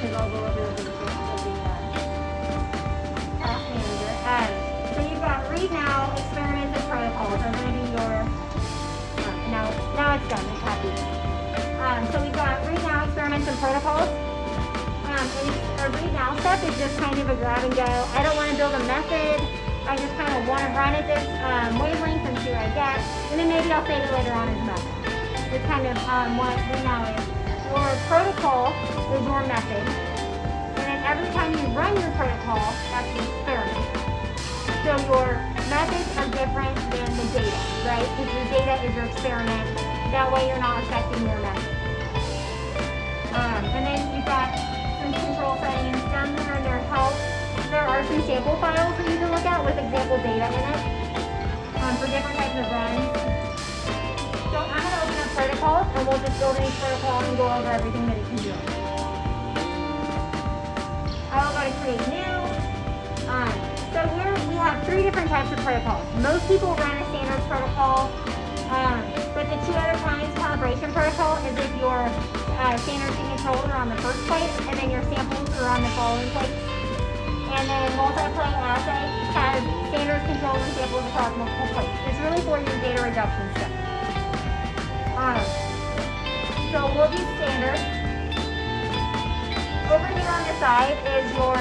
because I'll go over the basics of the task manager. So you've got read now, experiments, and protocols are going to be your, now it's done, it's happy. So we've got read now, experiments, and protocols. And a read now step is just kind of a grab and go. I don't want to build a method. I just kind of want to run at this wavelength and see what I get. And then maybe I'll save it later on as a method. It's kind of what read now is. Your protocol is your method. And then every time you run your protocol, that's the experiment. So your methods are different than the data, right? Because your data is your experiment. That way you're not affecting your method. And then you've got some control settings down there under help. There are some sample files that you can look at with example data in it for different types of runs. So I'm going to open up protocols and we'll just build each protocol and go over everything that it can do. I will go to create new. So here we have 3 different types of protocols. Most people run a standard protocol, but the 2 other kinds, calibration protocol is if your standards and controls are on the first plate and then your samples are on the following plates. And then multi-plate assay has standards, controls, and samples across multiple plates. It's really for your data reduction stuff. So we'll do standard. Over here on the side is your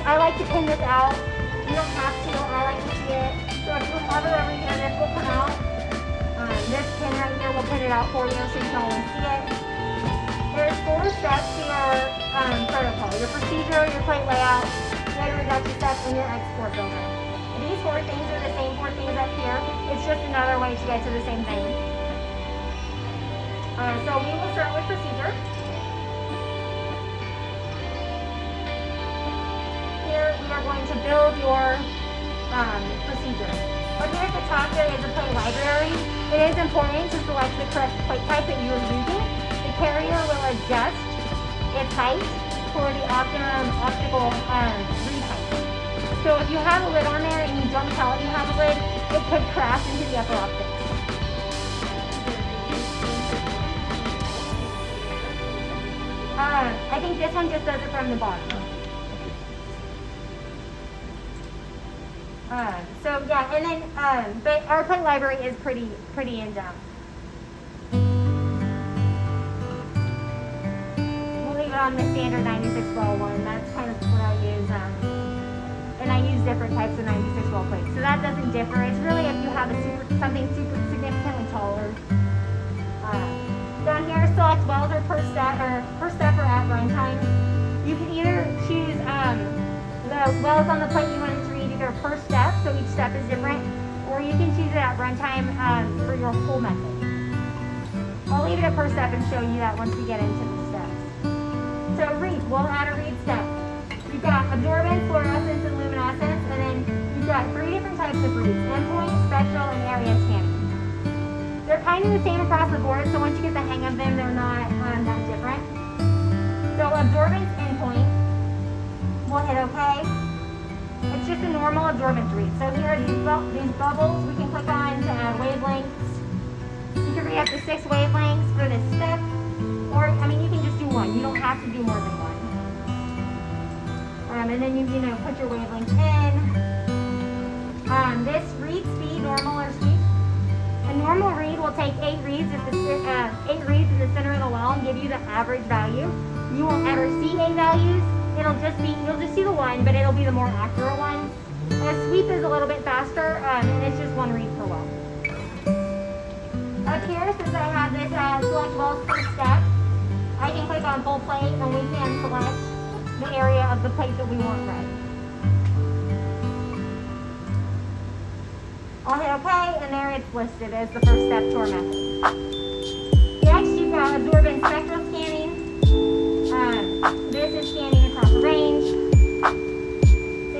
I like to pin this out. You don't have to, I like to see it. So if you hover over here, this will come out. This pin right here will pin it out for you so you can always see it. There's 4 steps to your protocol. Your procedure, your plate layout, data reduction step, and your export builder. These 4 things are the same 4 things up here. It's just another way to get to the same thing. So we will start with procedure. Here we are going to build your procedure. Up here at the top there is a plate library. It is important to select the correct plate type that you are using. The carrier will adjust its height for the optimum optical read height. So if you have a lid on there and you don't tell it you have a lid, it could crash into the upper optics. I think this one just does it from the bottom. So yeah, and then but our plate library is pretty in depth. We'll leave it on the standard 96 well one. That's kind of what I use. And I use different types of 96 well plates, so that doesn't differ. It's really if you have something super significantly taller. Down here, select wells or per step or at runtime. You can either choose the wells on the plate you want it to read either per step, so each step is different, or you can choose it at runtime for your whole method. I'll leave it at per step and show you that once we get into the steps. So read, we'll add a read step. You've got absorbance, fluorescence, and luminescence, and then you've got 3 different types of reads: endpoint, spectral, and area scanning. They're kind of the same across the board, so once you get the hang of them, they're not that different. So absorbance endpoint, we'll hit OK. It's just a normal absorbance read. So here are these bubbles we can click on to add wavelengths. You can read up to 6 wavelengths for this step, or I mean you can just do 1. You don't have to do more than 1. And then you put your wavelength in. This read speed, normal or sweep. A normal read will take 8 reads in the center of the well and give you the average value. You won't ever see 8 values. You'll just see the 1, but it'll be the more accurate one. A sweep is a little bit faster, and it's just 1 read per well. Up here, since I have this select wells per step, I can click on full plate and we can select the area of the plate that we want read. I'll hit OK, and there it's listed as the first step to our method. Next, you've got absorbance spectral scanning. This is scanning across a range. So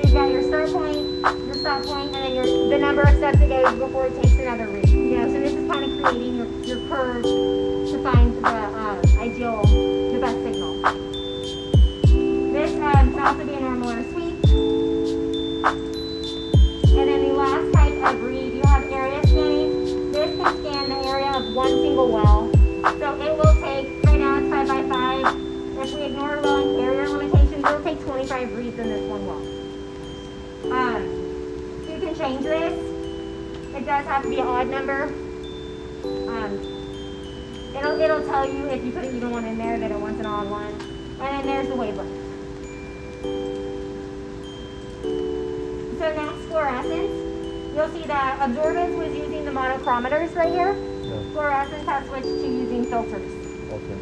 you've got your start point, your stop point, and then the number of steps it goes before it takes another read. So this is kind of creating your curve to find the best signal. This can also be a normal or a sweep. And then the last type of read, you have area scanning. This can scan the area of change this, it does have to be an odd number. It'll tell you if you put an even one in there that it wants an odd one. And then there's the wavelength. So next, fluorescence. You'll see that absorbance was using the monochromators right here. Yeah. Fluorescence has switched to using filters. Okay.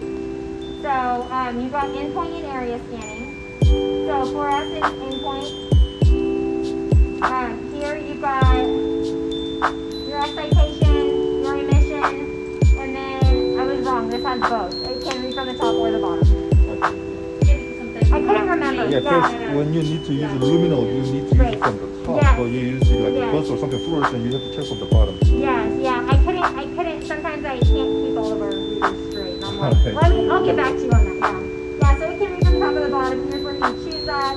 So you've got endpoint and area scanning. So fluorescence endpoint. Here you've got your excitation, your emission, and then I was wrong. This has both. It can read from the top or the bottom. I couldn't remember. Yeah, first, when you need to use a luminol, you need to use it from the top. Yes. So you use it like Yes. a bus or something fluorescent, you have to check from the bottom. Yes, yeah. I couldn't, sometimes I can't keep all of our readers straight. And I'm like, Okay. I'll get back to you on that, yeah. Yeah, so it can read from the top or the bottom. Here's where you choose that.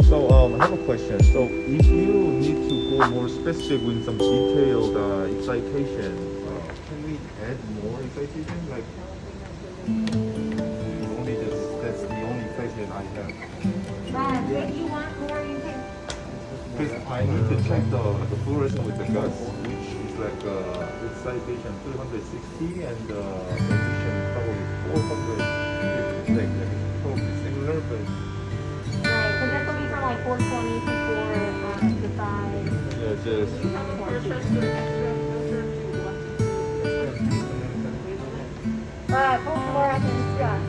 So I have a question. So if you need to go more specific with some detailed excitation, can we add more excitation? Like only just that's the only excitation I have. If you want more, you can. Because I need to check the fluorescence with the gas, which is like excitation 360 and emission probably 400. Like probably similar, but Right, because this will be from like 420 to 455. yeah, just. Full fluorescence, yes.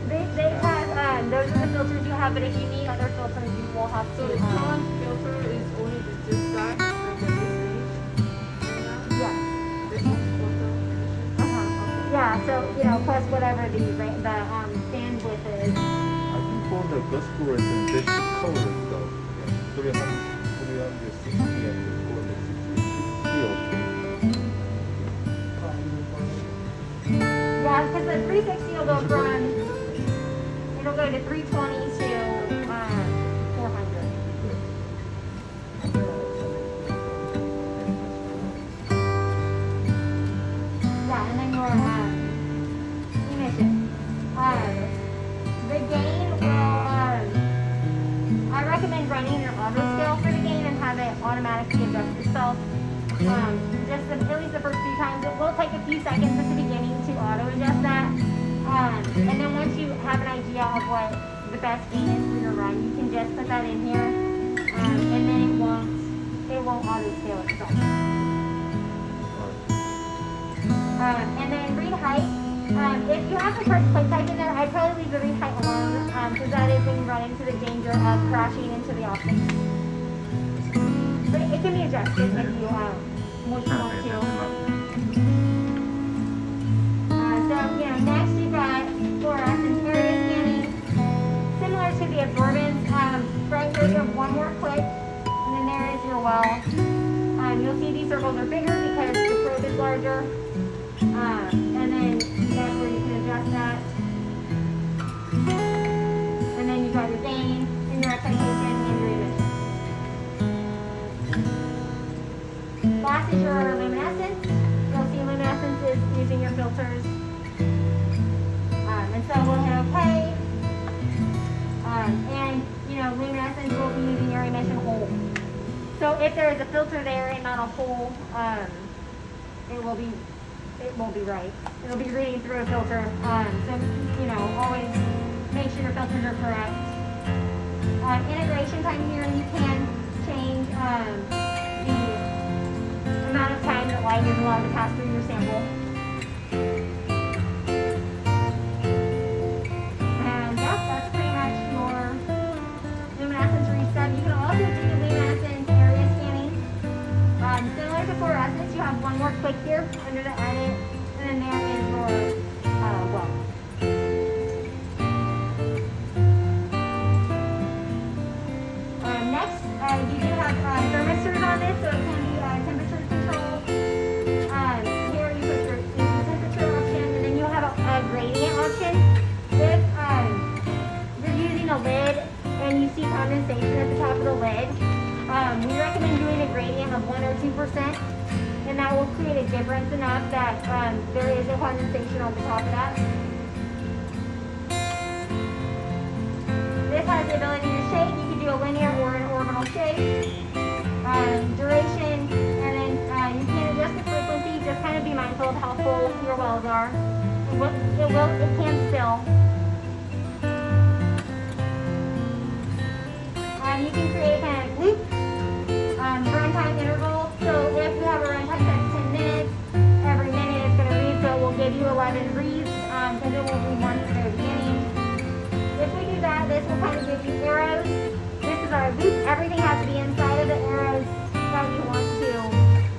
They have, those are the filters you have, but if you need other filters, you will have to. So the current filter is only just that, like this range. Yes. This is filter. Yeah, so, plus whatever the bandwidth is. I think for the gas fluorescence, they should cover it though. Yeah, 360 and 460 should be okay. Yeah, because the 360 will go from, it'll go to 320 to 400. Yeah, and then your emission. The gain will, I recommend running your auto scale for the gain and have it automatically adjust itself. Just at least the first few times. It will take a few seconds at the beginning to auto adjust that. And then once you have an idea of what the best gain is for your run, you can just put that in here. And then it won't auto scale itself. And then read height. If you have the correct plate type in there, I'd probably leave the read height alone, because that is when you run into the danger of crashing into the optics. But it can be adjusted if you want to. So, next you've got fluorescence area scanning. Similar to the absorbance, right here you have one more click, and then there is your well. You'll see these circles are bigger because the probe is larger. And then that's where you can adjust that. And then you've got your gain, and your excitation, and your emission. Last is your luminescence. You'll see luminescence is using your filters. And so we'll hit OK. And, luminescence will be using your emission hole. So if there is a filter there and not a hole, it will be right. It'll be reading through a filter. So, always make sure your filters are correct. Integration time here, you can change the amount of time that light is allowed to pass through your sample. And that's pretty much your luminescence reset. You can also do luminescence area scanning. Similar to fluorescence, you have one more click here under the edit, and then there is your well. Next, you do have thermistors on this, so it can be temperature control. Here you put your temperature option, and then you'll have a gradient option. If you're using a lid and you see condensation at the top of the lid, we recommend doing a gradient of 1 or 2%, and that will create a difference enough that there is a condensation on the top of that. This has the ability to shake. You can do a linear or an orbital shake. duration, and then you can adjust the frequency. Just kind of be mindful of how full your wells are. It can spill. You can create a kind of loop, runtime interval. So if you have a runtime that's 10 minutes, every minute it's going to read, so it will give you 11 reads, because it will read one at the very beginning. If we do that, this will kind of give you arrows. This is our loop. Everything has to be inside of the arrows that you want to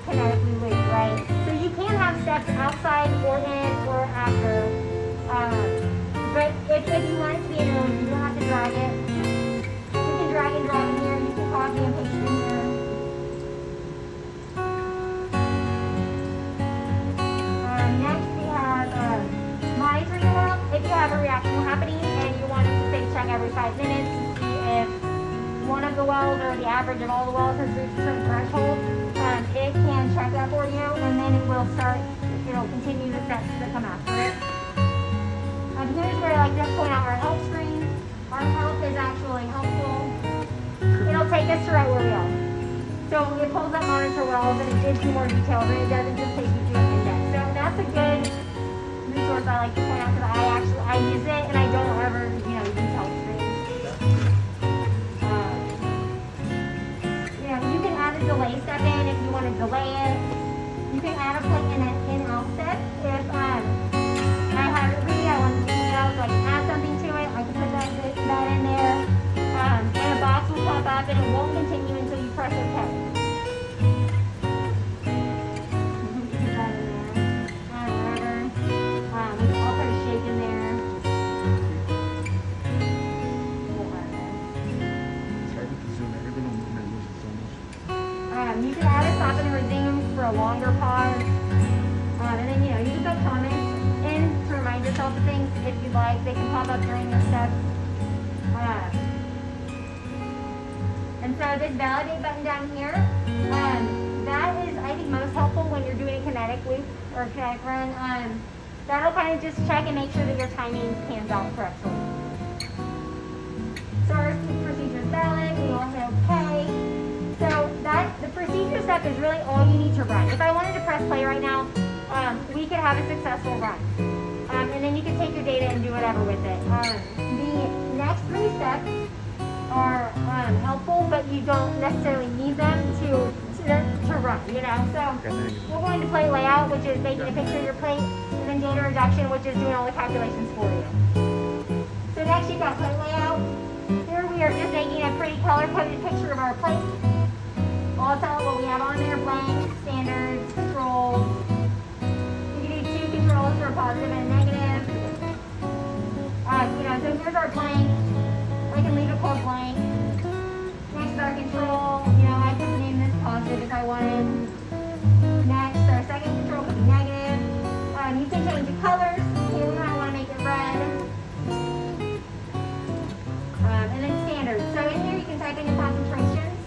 kinetically loop, right? So you can have steps outside or in or after. But if you want it to be in a room, you don't have to drag it. You can drag and drop in here. You can copy and paste in here. Next we have monitoring the well. If you have a reaction happening and you want it to say check every 5 minutes to see if one of the wells or the average of all the wells has reached a certain threshold, it can check that for you, and then it will start, it'll continue the steps that come after it. Here's where I like to point out our help screen. Our help is actually helpful. It'll take us to right where we are. So it pulls up monitor wells and it gives you more details, and it doesn't just take you to an index. So that's a good resource I like to point out because I use it and I don't ever, detail screens. You can add a delay step in if you want to delay it. You can add a play in-out step if I have it ready, I want to do it out, so I can add something to it. I can put that in there, and a box will pop up and it won't continue until you press OK. Put that in there. Whatever. I'll put a shake in there. You can add a stop and a resume for a longer pause. And then, you can put comments in to remind yourself of things if you'd like. They can pop up during your steps. And so this validate button down here, that is, I think, most helpful when you're doing a kinetic loop or a kinetic run. That'll kind of just check and make sure that your timing pans out correctly. So our procedure is valid. We will hit OK. So the procedure step is really all you need to run. If I wanted to press play right now, we could have a successful run. And then you can take your data and do whatever with it. The next 3 steps are helpful, but you don't necessarily need them to run, So we're going to plate layout, which is making a picture of your plate, and then data reduction, which is doing all the calculations for you. So next you've got plate layout. Here we are just making a pretty color-coded picture of our plate. I'll tell it what we have on there: blanks, standards, controls. You can do 2 controls for a positive and a negative. So here's our blank. I can leave it called blank. Next, our control. I could name this positive if I wanted. Next, our second control could be negative. You can change the colors. Here we might want to make it red. And then standards. So in here you can type in your concentrations.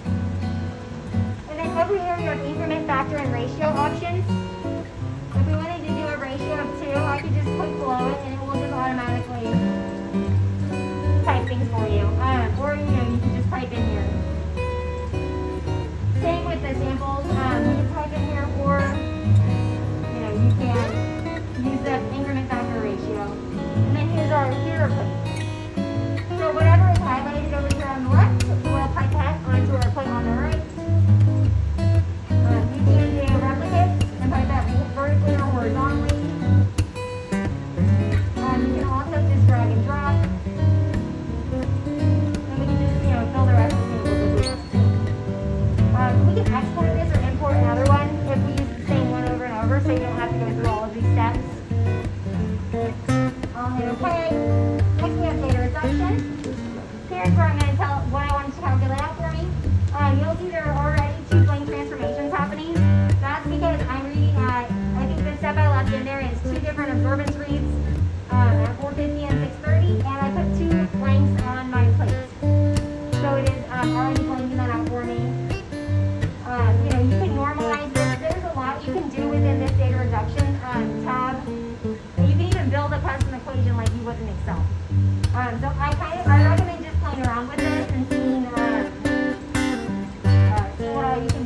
And then over here you have increment, factor, and ratio options. If we wanted to do a ratio of 2, I could just click below it and it will just automatically type things for you. Or you can just type in here. Same with the samples. You can type in here, or you can use the increment, factor, ratio. And then here's our plate. So whatever is highlighted over here on the left, we'll type that onto our plate on the right. You can do replicates and type that vertically or horizontally. You can also just drag and drop. And we can just, fill the rest of the table with this. We can export this or import another one if we use the same one over and over, so you don't have to go through all of these steps. I'll hit OK. Next we have data reduction. Here's where I'm going to tell what I want to calculate out for me. You'll see there are already 2 blank transformations happening. That's because I'm reading at, I think the step I left in there is 2 different observance reads at 4:50 and 6:30, and I put 2 blanks on my plate. So it is already blanking that out for me. You can normalize this. There's a lot you can do within this data reduction tab. You can even build a custom equation like you would in Excel. So I recommend just playing around with this and seeing what all you can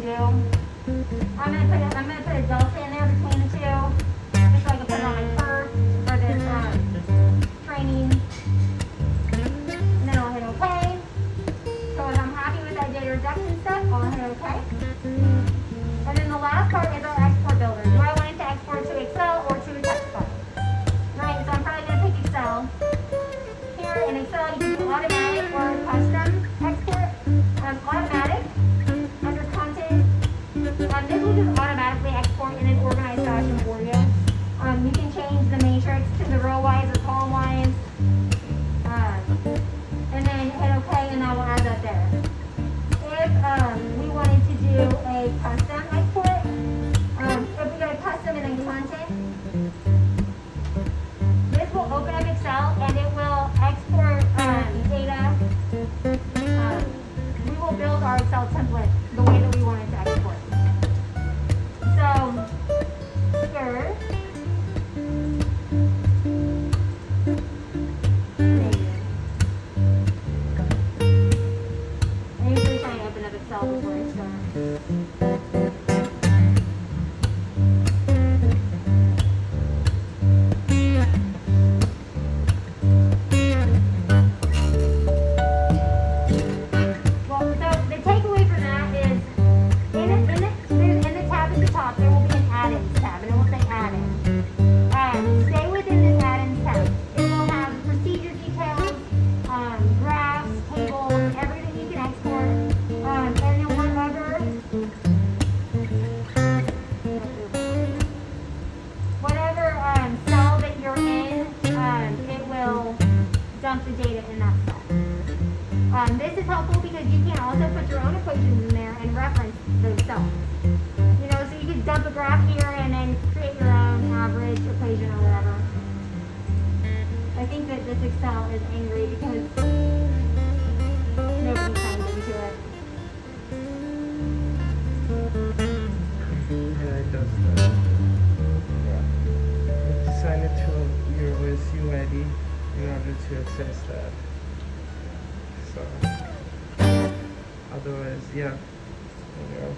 question for you. You can change the matrix to the row wise or column wise. And then hit OK, and that will add that there. If we wanted to do a custom export, if we go to custom and then content, this will open up Excel and it will export data. We will build our Excel template the way that we want it to export. So, first, I usually try and open up Excel before I start. Well, so the takeaway from that is in the tab at the top there will be an add-ins tab, and it will say add-in. Stay within this add-ins tab. It will have procedure details, graphs, tables, everything you can export, and then whatever cell that you're in, it will dump the data in that cell. This is helpful because you can also put your own equations in there and reference those cells. You know, so you could dump a graph here and then create your own average equation or whatever. I think that this Excel is angry because nobody signed into it. Yeah, it does that. Yeah. You have to sign it to your OSU ID in order to access that. So, otherwise, yeah, when you're